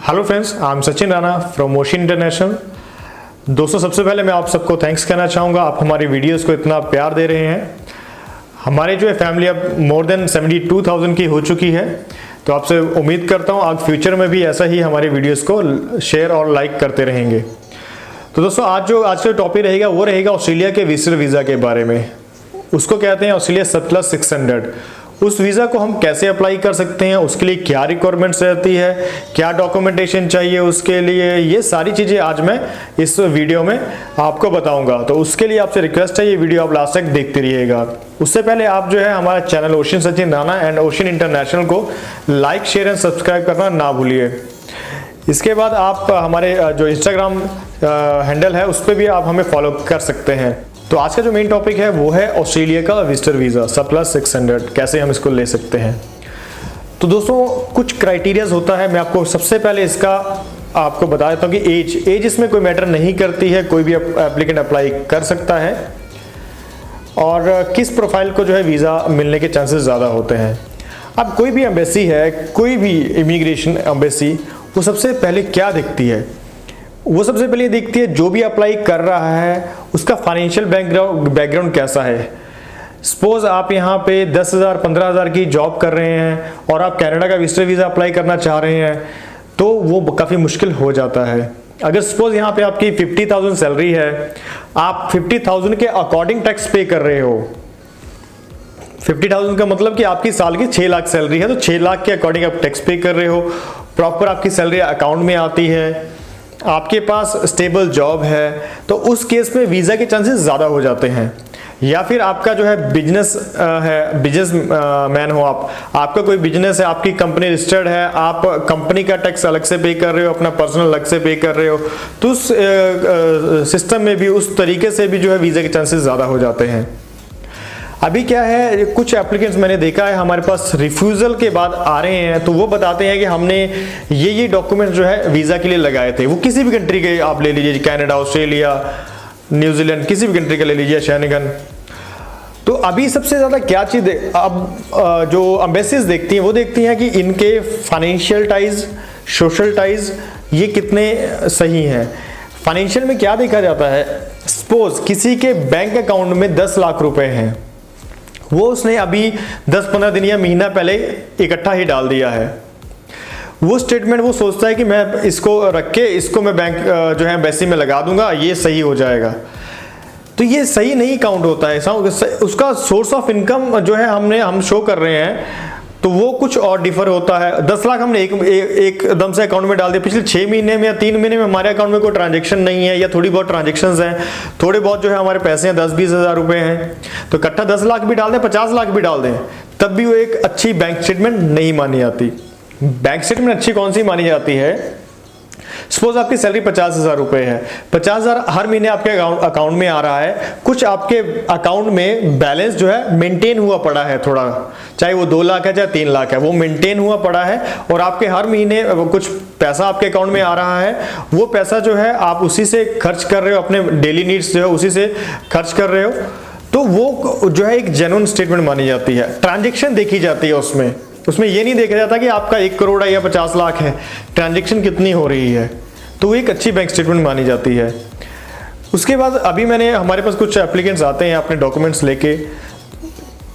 Hello friends, I am Sachin Rana from ocean international. दोस्तों, सबसे पहले मैं आप सबको थैंक्स कहना चाहूँगा, आप हमारी वीडियोस को इतना प्यार दे रहे हैं। हमारे जो है फैमिली अब मोर देन 72,000 की हो चुकी है, तो आपसे उम्मीद करता हूँ आप फ्यूचर में भी ऐसा ही हमारी वीडियोस को शेयर और लाइक करते रहेंगे। तो दोस्तों, आज का टॉपिक रहेगा वो रहेगा ऑस्ट्रेलिया के विजिटर वीज़ा के बारे में। उसको कहते हैं ऑस्ट्रेलिया सरप्लस 600। उस वीज़ा को हम कैसे अप्लाई कर सकते हैं, उसके लिए क्या रिक्वायरमेंट्स रहती है, क्या डॉक्यूमेंटेशन चाहिए उसके लिए, ये सारी चीज़ें आज मैं इस वीडियो में आपको बताऊंगा। तो उसके लिए आपसे रिक्वेस्ट है, ये वीडियो आप लास्ट तक देखते रहिएगा। उससे पहले आप जो है हमारा channel ocean Sachin Rana and ocean international को लाइक, शेयर एंड सब्सक्राइब करना ना भूलिए। इसके बाद आप हमारे जो इंस्टाग्राम हैंडल है उस पर भी आप हमें फॉलो कर सकते हैं। तो आज का जो मेन टॉपिक है वो है ऑस्ट्रेलिया का विजिटर वीज़ा सरप्लस 600, कैसे हम इसको ले सकते हैं। तो दोस्तों, कुछ क्राइटेरियाज होता है। मैं आपको सबसे पहले इसका आपको बता देता हूँ कि एज इसमें कोई मैटर नहीं करती है, कोई भी एप्लीकेंट अप्लाई कर सकता है। और किस प्रोफाइल को जो है वीज़ा मिलने के चांसेस ज़्यादा होते हैं। अब कोई भी एम्बेसी है, कोई भी इमिग्रेशन एम्बेसी, वो सबसे पहले क्या देखती है? वो सबसे पहले देखती है जो भी अप्लाई कर रहा है उसका फाइनेंशियल बैकग्राउंड कैसा है। सपोज आप यहाँ पे 10,000 15,000 की जॉब कर रहे हैं और आप कनाडा का विजिटर वीज़ा अप्लाई करना चाह रहे हैं, तो वो काफ़ी मुश्किल हो जाता है। अगर सपोज यहाँ पे आपकी 50,000 सैलरी है, आप 50,000 के अकॉर्डिंग टैक्स पे कर रहे हो। 50,000 का मतलब कि आपकी साल की 6 लाख सैलरी है, तो 6 लाख के अकॉर्डिंग आप टैक्स पे कर रहे हो। प्रॉपर आपकी सैलरी अकाउंट में आती है, आपके पास स्टेबल जॉब है, तो उस केस में वीज़ा के चांसेस ज़्यादा हो जाते हैं। या फिर आपका जो है बिजनेस है, बिजनेस मैन हो आप, आपका कोई बिजनेस है, आपकी कंपनी रजिस्टर्ड है, आप कंपनी का टैक्स अलग से पे कर रहे हो, अपना पर्सनल अलग से पे कर रहे हो, तो उस सिस्टम में भी उस तरीके से भी जो है वीज़ा के चांसेस ज़्यादा हो जाते हैं। अभी क्या है, कुछ एप्लीकेंट्स मैंने देखा है हमारे पास रिफ्यूज़ल के बाद आ रहे हैं, तो वो बताते हैं कि हमने ये डॉक्यूमेंट जो है वीज़ा के लिए लगाए थे। वो किसी भी कंट्री के आप ले लीजिए, कनाडा, ऑस्ट्रेलिया, न्यूजीलैंड, किसी भी कंट्री का ले लीजिए, शेनिगन। तो अभी सबसे ज़्यादा क्या चीज़ अब जो एम्बेसीज देखती हैं, वो देखती हैं कि इनके फाइनेंशियल टाइज, सोशल टाइज ये कितने सही हैं। फाइनेंशियल में क्या देखा जाता है, सपोज किसी के बैंक अकाउंट में 10 लाख रुपए हैं, वो उसने अभी 10-15 दिन या महीना पहले इकट्ठा ही डाल दिया है। वो स्टेटमेंट वो सोचता है कि मैं इसको रख के इसको मैं बैंक जो है एम्बेसी में लगा दूंगा, ये सही हो जाएगा। तो ये सही नहीं काउंट होता है। उसका सोर्स ऑफ इनकम जो है हम शो कर रहे हैं, तो वो कुछ और डिफर होता है। 10 लाख हमने एकदम से अकाउंट में डाल दिया, पिछले 6 महीने में या 3 महीने में हमारे अकाउंट में कोई ट्रांजैक्शन नहीं है, या थोड़ी बहुत ट्रांजैक्शंस हैं, थोड़े बहुत जो है हमारे पैसे हैं 10-20 हज़ार रुपए हैं, तो इकट्ठा 10 लाख भी डाल दें, 50 लाख भी डाल दें, तब भी वो एक अच्छी बैंक स्टेटमेंट नहीं मानी जाती। बैंक स्टेटमेंट अच्छी कौन सी मानी जाती है? सपोज आपकी सैलरी 50,000 रुपए है, 50,000 हर महीने आपके अकाउंट में आ रहा है, कुछ आपके अकाउंट में बैलेंस जो है मेंटेन हुआ पड़ा है थोड़ा, चाहे वो 2 लाख है चाहे 3 लाख है, वो मेंटेन हुआ पड़ा है, और आपके हर महीने कुछ पैसा आपके अकाउंट में आ रहा है, वो पैसा जो है आप उसी से खर्च कर रहे हो, अपने डेली नीड्स जो है उसी से खर्च कर रहे हो, तो वो जो है एक जेन्युइन स्टेटमेंट मानी जाती है। ट्रांजेक्शन देखी जाती है उसमें ये नहीं देखा जाता कि आपका 1 करोड़ है या 50 लाख है, ट्रांजैक्शन कितनी हो रही है, तो एक अच्छी बैंक स्टेटमेंट मानी जाती है। उसके बाद अभी हमारे पास कुछ एप्लीकेंट्स आते हैं अपने डॉक्यूमेंट्स लेके,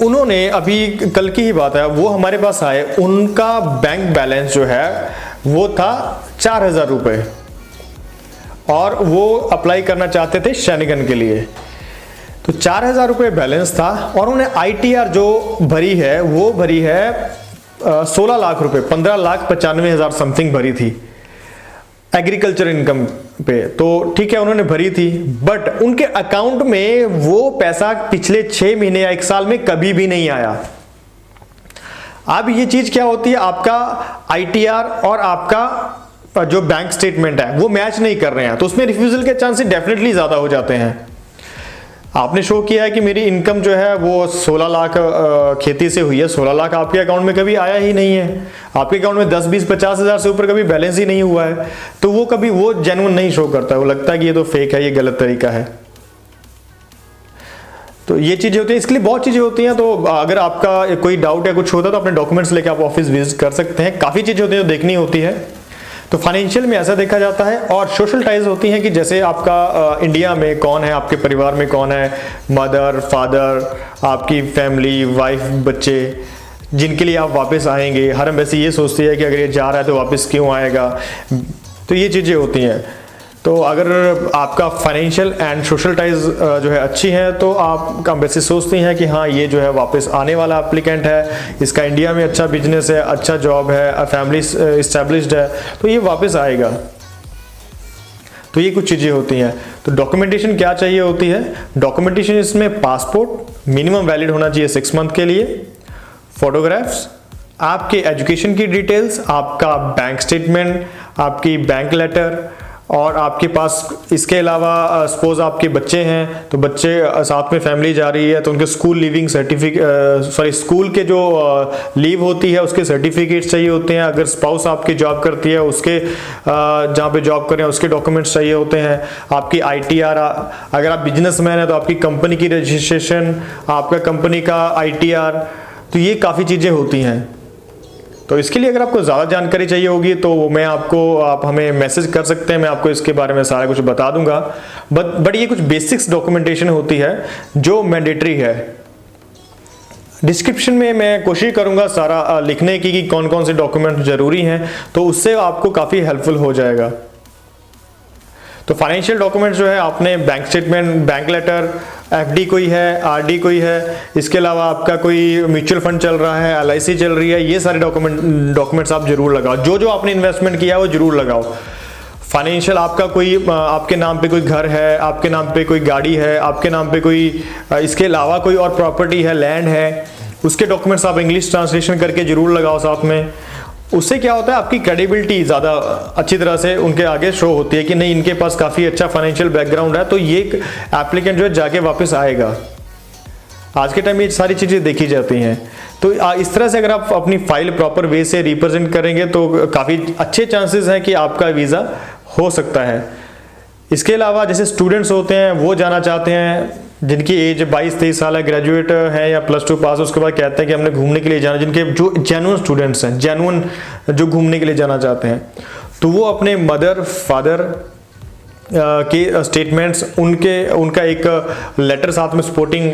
उन्होंने अभी कल की ही बात है, वो हमारे पास आए, उनका बैंक बैलेंस जो है वो था 4,000 रुपये, और वो अप्लाई करना चाहते थे शेनिगन के लिए। तो 4,000 रुपये बैलेंस था, और उन्होंने ITR जो भरी है वो भरी है 16 लाख रुपए, 15,95,000 समथिंग भरी थी एग्रीकल्चर इनकम पे। तो ठीक है, उन्होंने भरी थी, बट उनके अकाउंट में वो पैसा पिछले 6 महीने या 1 साल में कभी भी नहीं आया। अब ये चीज क्या होती है, आपका ITR और आपका जो बैंक स्टेटमेंट है वो मैच नहीं कर रहे हैं, तो उसमें रिफ्यूजल के चांसेस डेफिनेटली ज्यादा हो जाते हैं। आपने शो किया है कि मेरी इनकम जो है वो 16 लाख खेती से हुई है, 16 लाख आपके अकाउंट में कभी आया ही नहीं है, आपके अकाउंट में 10-20-50 हज़ार से ऊपर कभी बैलेंस ही नहीं हुआ है, तो वो कभी वो जेन्युइन नहीं शो करता, वो लगता है कि ये तो फेक है, ये गलत तरीका है। तो ये चीजें होती है, इसके लिए बहुत चीजें होती हैं। तो अगर आपका कोई डाउट या कुछ होता है तो अपने डॉक्यूमेंट्स लेके आप ऑफिस विजिट कर सकते हैं। काफी चीजें होती हैं जो देखनी होती है। तो फाइनेंशियल में ऐसा देखा जाता है। और सोशल टाइज होती हैं कि जैसे आपका इंडिया में कौन है, आपके परिवार में कौन है, मदर फादर, आपकी फैमिली, वाइफ, बच्चे, जिनके लिए आप वापस आएंगे। हर एम्बेसी ये सोचती है कि अगर ये जा रहा है तो वापस क्यों आएगा, तो ये चीज़ें होती हैं। तो अगर आपका फाइनेंशियल एंड सोशल टाइज जो है अच्छी है तो आप एम्बेसी सोचती हैं कि हाँ ये जो है वापस आने वाला एप्लीकेंट है, इसका इंडिया में अच्छा बिजनेस है, अच्छा जॉब है, फैमिली इस्टेब्लिश्ड है, तो ये वापस आएगा। तो ये कुछ चीज़ें होती हैं। तो डॉक्यूमेंटेशन क्या चाहिए होती है? डॉक्यूमेंटेशन इसमें पासपोर्ट मिनिमम वैलिड होना चाहिए 6 मंथ के लिए, फोटोग्राफ्स, आपके एजुकेशन की डिटेल्स, आपका बैंक स्टेटमेंट, आपकी बैंक लेटर, और आपके पास इसके अलावा सपोज आपके बच्चे हैं तो बच्चे साथ में फैमिली जा रही है तो उनके स्कूल लिविंग सर्टिफिकेट स्कूल के जो लीव होती है उसके सर्टिफिकेट्स चाहिए होते हैं। अगर स्पाउस आपकी जॉब करती है उसके जहाँ पे जॉब कर रहे हैं उसके डॉक्यूमेंट्स चाहिए होते हैं। आपकी ITR, अगर आप बिजनेसमैन है तो आपकी कंपनी की रजिस्ट्रेशन, आपका कंपनी का ITR, तो ये काफ़ी चीज़ें होती हैं। तो इसके लिए अगर आपको ज़्यादा जानकारी चाहिए होगी तो आप हमें मैसेज कर सकते हैं, मैं आपको इसके बारे में सारा कुछ बता दूंगा। बट ये कुछ बेसिक्स डॉक्यूमेंटेशन होती है जो मैंडेटरी है। डिस्क्रिप्शन में मैं कोशिश करूंगा सारा लिखने की कि कौन कौन से डॉक्यूमेंट जरूरी हैं, तो उससे आपको काफ़ी हेल्पफुल हो जाएगा। तो फाइनेंशियल डॉक्यूमेंट्स जो है आपने bank statement, bank letter, FD कोई है, RD कोई है, इसके अलावा आपका कोई म्यूचुअल फंड चल रहा है, LIC चल रही है, ये सारे डॉक्यूमेंट्स आप जरूर लगाओ। जो आपने इन्वेस्टमेंट किया है वो जरूर लगाओ। फाइनेंशियल आपका कोई आपके नाम पे कोई घर है, आपके नाम पे कोई गाड़ी है, आपके नाम पे कोई इसके अलावा कोई और प्रॉपर्टी है, लैंड है, उसके डॉक्यूमेंट्स आप इंग्लिश ट्रांसलेशन करके जरूर लगाओ साथ में। उससे क्या होता है आपकी क्रेडिबिलिटी ज़्यादा अच्छी तरह से उनके आगे शो होती है कि नहीं इनके पास काफ़ी अच्छा फाइनेंशियल बैकग्राउंड है, तो ये एप्लीकेंट जो है जाके वापस आएगा। आज के टाइम में ये सारी चीज़ें देखी जाती हैं। तो इस तरह से अगर आप अपनी फाइल प्रॉपर वे से रिप्रेजेंट करेंगे तो काफ़ी अच्छे चांसेस हैं कि आपका वीज़ा हो सकता है। इसके अलावा जैसे स्टूडेंट्स होते हैं वो जाना चाहते हैं जिनकी एज 22-23 साल है, ग्रेजुएट है या +2 पास, उसके बाद कहते हैं कि हमने घूमने के लिए जाना, जिनके जो जेन्युइन स्टूडेंट्स हैं, जेन्युइन जो घूमने के लिए जाना चाहते हैं, तो वो अपने मदर फादर के स्टेटमेंट्स, उनका एक लेटर साथ में सपोर्टिंग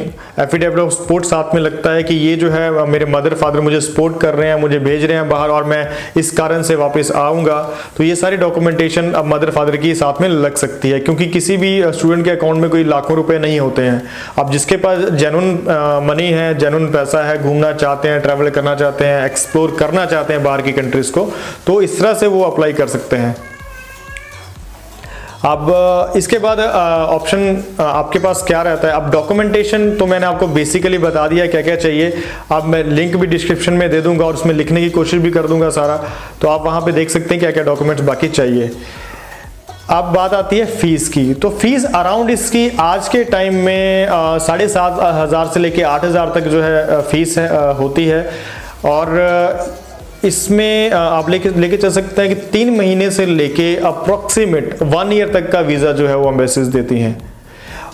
एफिडेविट ऑफ सपोर्ट साथ में लगता है कि ये जो है मेरे मदर फादर मुझे सपोर्ट कर रहे हैं, मुझे भेज रहे हैं बाहर और मैं इस कारण से वापस आऊँगा। तो ये सारी डॉक्यूमेंटेशन अब मदर फादर की साथ में लग सकती है, क्योंकि किसी भी स्टूडेंट के अकाउंट में कोई लाखों रुपए नहीं होते हैं। अब जिसके पास जेन्युइन मनी है, जेन्युइन पैसा है, घूमना चाहते हैं, ट्रैवल करना चाहते हैं, एक्सप्लोर करना चाहते हैं बाहर की कंट्रीज को, तो इस तरह से वो अप्लाई कर सकते हैं। अब इसके बाद ऑप्शन आपके पास क्या रहता है? अब डॉक्यूमेंटेशन तो मैंने आपको बेसिकली बता दिया क्या क्या चाहिए। अब मैं लिंक भी डिस्क्रिप्शन में दे दूंगा और उसमें लिखने की कोशिश भी कर दूंगा सारा, तो आप वहां पे देख सकते हैं क्या क्या डॉक्यूमेंट्स बाकी चाहिए। अब बात आती है फीस की। तो फीस अराउंड इसकी आज के टाइम में 7,500 से लेके 8,000 तक जो है फीस होती है। और इसमें आप लेके चल सकते हैं कि 3 महीने से लेके अप्रोक्सीमेट 1 ईयर तक का वीज़ा जो है वो एम्बेसीज देती हैं।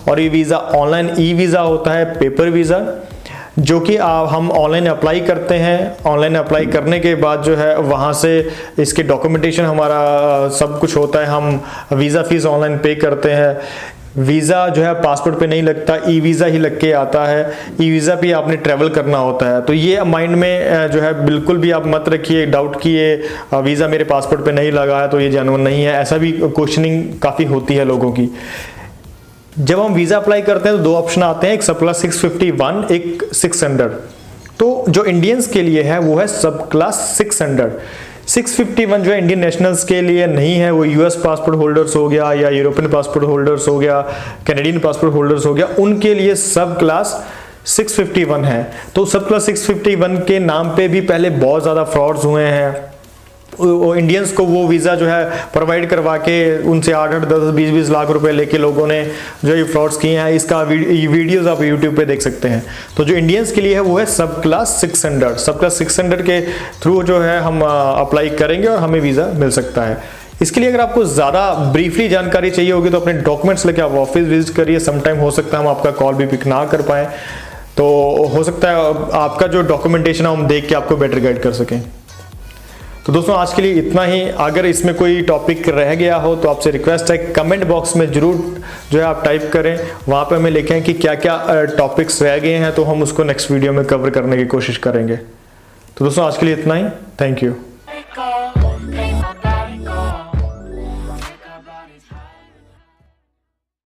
और ये वीज़ा ऑनलाइन ई वीज़ा होता है, पेपर वीज़ा, जो कि हम ऑनलाइन अप्लाई करते हैं। ऑनलाइन अप्लाई करने के बाद जो है वहाँ से इसके डॉक्यूमेंटेशन हमारा सब कुछ होता है, हम वीज़ा फीस ऑनलाइन पे करते हैं। वीज़ा जो है पासपोर्ट पे नहीं लगता, ई वीज़ा ही लग के आता है। ई वीज़ा पे आपने ट्रैवल करना होता है। तो ये माइंड में जो है बिल्कुल भी आप मत रखिए डाउट कि ये वीज़ा मेरे पासपोर्ट पे नहीं लगा है तो ये जेन्युइन नहीं है। ऐसा भी क्वेश्चनिंग काफ़ी होती है लोगों की। जब हम वीज़ा अप्लाई करते हैं तो 2 ऑप्शन आते हैं, एक सब क्लास 651, एक 600। तो जो इंडियंस के लिए है वो है सब क्लास 600। 651 जो है इंडियन नेशनल्स के लिए नहीं है, वो US पासपोर्ट होल्डर्स हो गया या यूरोपियन पासपोर्ट होल्डर्स हो गया, कैनेडियन पासपोर्ट होल्डर्स हो गया, उनके लिए सब क्लास 651 है। तो सब क्लास 651 के नाम पे भी पहले बहुत ज़्यादा फ्रॉड्स हुए हैं। इंडियंस को वो वीज़ा जो है प्रोवाइड करवा के उनसे 8-8, 10, 20 लाख रुपए लेके लोगों ने जो ये फ्रॉड्स किए हैं, इसका वीडियोस आप यूट्यूब पे देख सकते हैं। तो जो इंडियंस के लिए है वो है सब क्लास 600। सब क्लास 600 के थ्रू जो है हम अप्लाई करेंगे और हमें वीज़ा मिल सकता है। इसके लिए अगर आपको ज़्यादा ब्रीफली जानकारी चाहिए होगी तो अपने डॉक्यूमेंट्स लेके आप ऑफिस विजिट करिए। समटाइम हो सकता है हम आपका कॉल भी पिक ना कर पाएँ, तो हो सकता है आपका जो डॉक्यूमेंटेशन है हम देख के आपको बेटर गाइड कर सकें। तो तो दोस्तों आज के लिए इतना ही। अगर इसमें कोई टॉपिक रह गया हो तो आपसे रिक्वेस्ट है कमेंट बॉक्स में जरूर जो है आप टाइप करें, वहाँ पे हमें लिखें कि क्या क्या टॉपिक्स रह गए हैं, तो हम उसको नेक्स्ट वीडियो में कवर करने की कोशिश करेंगे। तो दोस्तों आज के लिए इतना ही। Thank you.